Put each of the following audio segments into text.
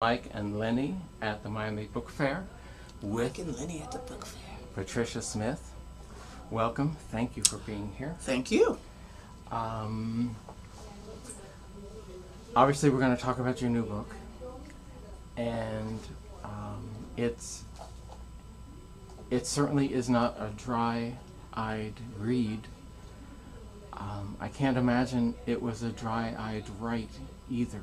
Mike and Lenny at the Miami Book Fair with Mike and Lenny at the book fair. Patricia Smith. Welcome. Thank you for being here. Thank you. Obviously, we're going to talk about your new book, and it certainly is not a dry-eyed read. I can't imagine it was a dry-eyed write either.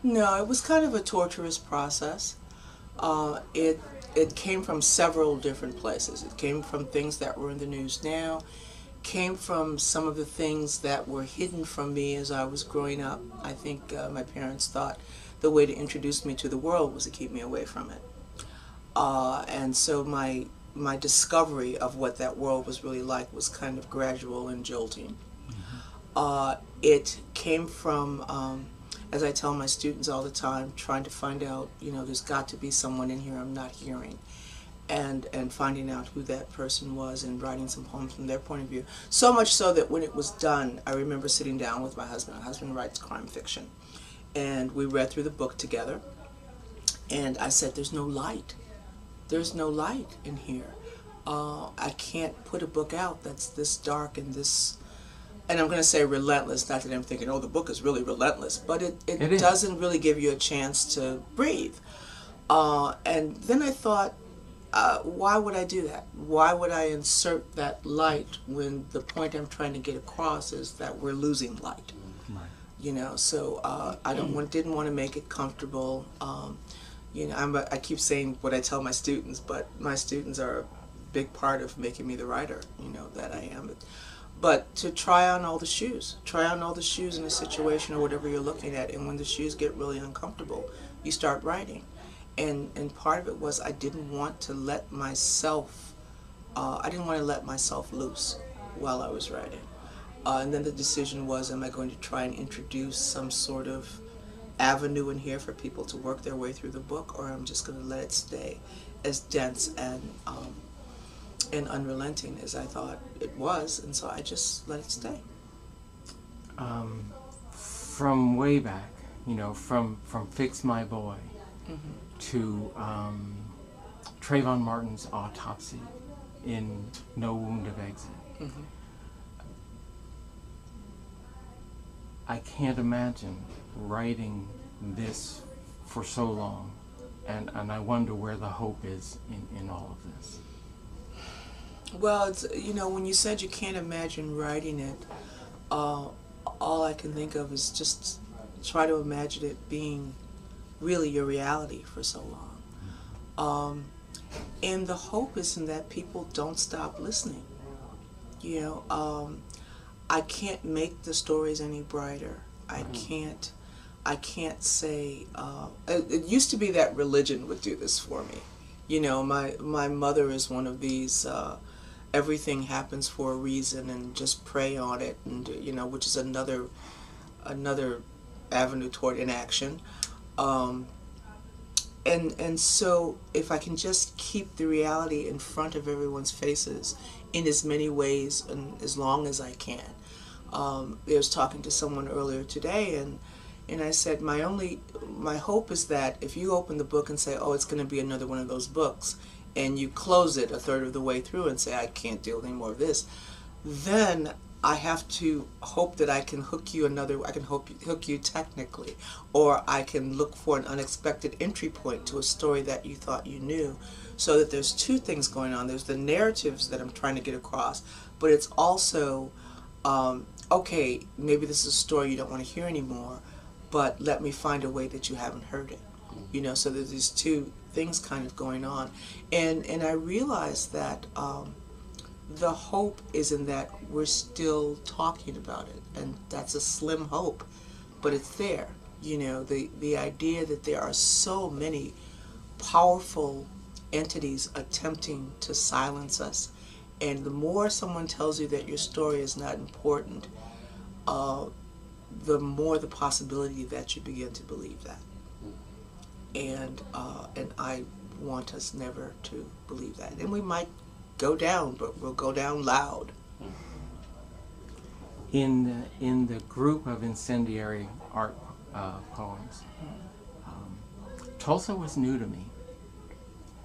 No, it was kind of a torturous process. It came from several different places. It came from things that were in the news now, came from some of the things that were hidden from me as I was growing up. I think my parents thought the way to introduce me to the world was to keep me away from it. And so my discovery of what that world was really like was kind of gradual and jolting. It came from, as I tell my students all the time, trying to find out, there's got to be someone in here I'm not hearing, and finding out who that person was and writing some poems from their point of view. So much so that when it was done, I remember sitting down with my husband. My husband writes crime fiction, and we read through the book together, and I said, there's no light. There's no light in here. I can't put a book out that's this dark and this, and I'm going to say relentless, not that I'm thinking, oh, the book is really relentless, but it doesn't really give you a chance to breathe. And then I thought, why would I do that? Why would I insert that light when the point I'm trying to get across is that we're losing light? Right. So I didn't want to make it comfortable. I keep saying what I tell my students, but my students are a big part of making me the writer, that I am. But to try on all the shoes in a situation or whatever you're looking at, and when the shoes get really uncomfortable, you start writing. And part of it was I didn't want to let myself loose while I was writing. And then the decision was, am I going to try and introduce some sort of avenue in here for people to work their way through the book, or I'm just going to let it stay as dense and unrelenting as I thought it was, and so I just let it stay. From way back, from Fix My Boy to Trayvon Martin's autopsy in No Wound of Exit. I can't imagine writing this for so long, and I wonder where the hope is in all of this. Well, it's, when you said you can't imagine writing it, all I can think of is just try to imagine it being really your reality for so long. And the hope is in that people don't stop listening. I can't make the stories any brighter. I can't say, it used to be that religion would do this for me. My mother is one of these, everything happens for a reason and just pray on it, and which is another avenue toward inaction. And so if I can just keep the reality in front of everyone's faces in as many ways and as long as I can. I was talking to someone earlier today, and I said, my hope is that if you open the book and say, oh, it's going to be another one of those books, and you close it a third of the way through and say, I can't deal with any more of this, then I have to hope that I can hook you technically, or I can look for an unexpected entry point to a story that you thought you knew, so that there's two things going on. There's the narratives that I'm trying to get across, but it's also, okay, maybe this is a story you don't want to hear anymore, but let me find a way that you haven't heard it. So there's these two things kind of going on. And I realized that the hope is in that we're still talking about it, and that's a slim hope, but it's there. The idea that there are so many powerful entities attempting to silence us, and the more someone tells you that your story is not important, the more the possibility that you begin to believe that. And I want us never to believe that. And we might go down, but we'll go down loud. In the group of Incendiary art poems. Tulsa was new to me.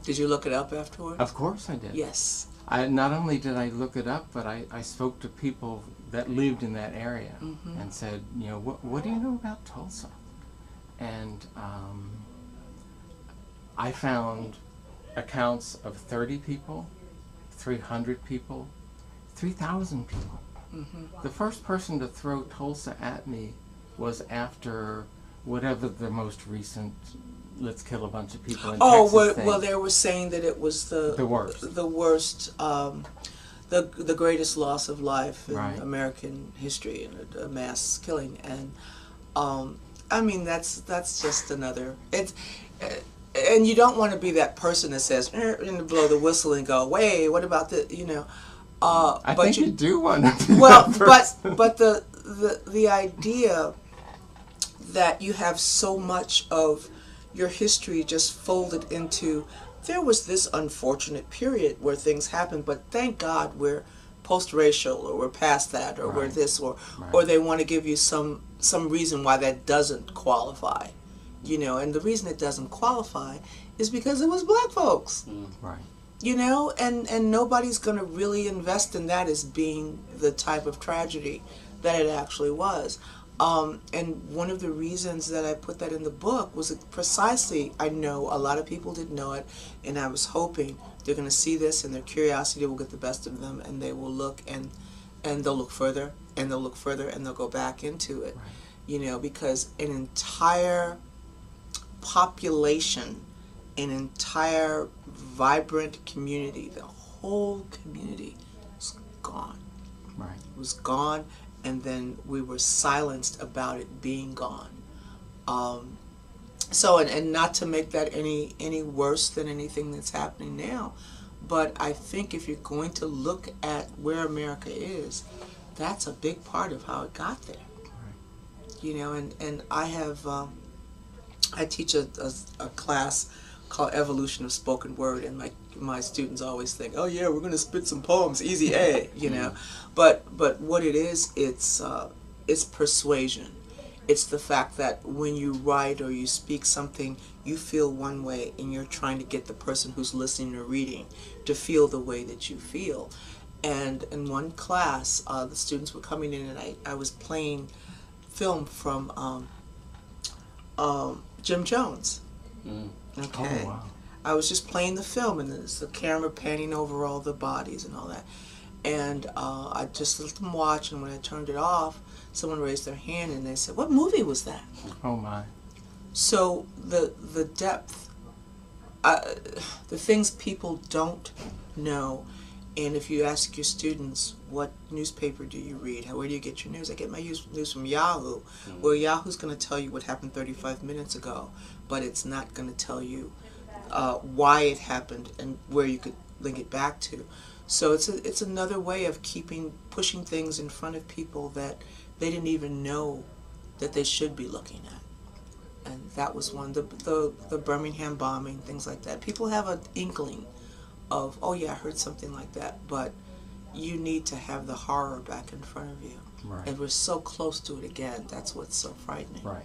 Did you look it up afterwards? Of course I did. Yes. Not only did I look it up, but I spoke to people that lived in that area and said, what do you know about Tulsa? And I found accounts of 30 people, 300 people, 3,000 people. The first person to throw Tulsa at me was after whatever the most recent let's kill a bunch of people in Texas thing. Well, they were saying that it was the worst, the greatest loss of life in American history, and a mass killing. And I mean, that's just another. And you don't want to be that person that says, and blow the whistle and go, "Wait, what about the?" I think you do want to be but the idea that you have so much of your history just folded into, there was this unfortunate period where things happened, but thank God we're post-racial, or we're past that, or we're this, or they want to give you some reason why that doesn't qualify, and the reason it doesn't qualify is because it was black folks. Right. And nobody's going to really invest in that as being the type of tragedy that it actually was. And one of the reasons that I put that in the book was precisely, I know a lot of people didn't know it, and I was hoping they're going to see this and their curiosity will get the best of them, and they will look and they'll look further, and they'll look further, and they'll go back into it. Because an entire population, an entire vibrant community, the whole community was gone. Right. It was gone. And then we were silenced about it being gone. So, and not to make that any worse than anything that's happening now, but I think if you're going to look at where America is, that's a big part of how it got there. Right. And I have, I teach a class called Evolution of Spoken Word, and my students always think, oh yeah, we're going to spit some poems, easy A, But what it is, it's persuasion. It's the fact that when you write or you speak something, you feel one way, and you're trying to get the person who's listening or reading to feel the way that you feel. And in one class, the students were coming in, and I was playing film from Jim Jones. Okay. Oh, wow. I was just playing the film, and there's the camera panning over all the bodies and all that. And I just let them watch, and when I turned it off, someone raised their hand and they said, "What movie was that?" Oh my. So the depth, the things people don't know. And if you ask your students, what newspaper do you read? Where do you get your news? I get my news from Yahoo. Well, Yahoo's going to tell you what happened 35 minutes ago, but it's not going to tell you why it happened and where you could link it back to. So it's another way of pushing things in front of people that they didn't even know that they should be looking at. And that was one, the Birmingham bombing, things like that. People have an inkling of, oh yeah, I heard something like that, but you need to have the horror back in front of you. Right. And we're so close to it again. That's what's so frightening. Right.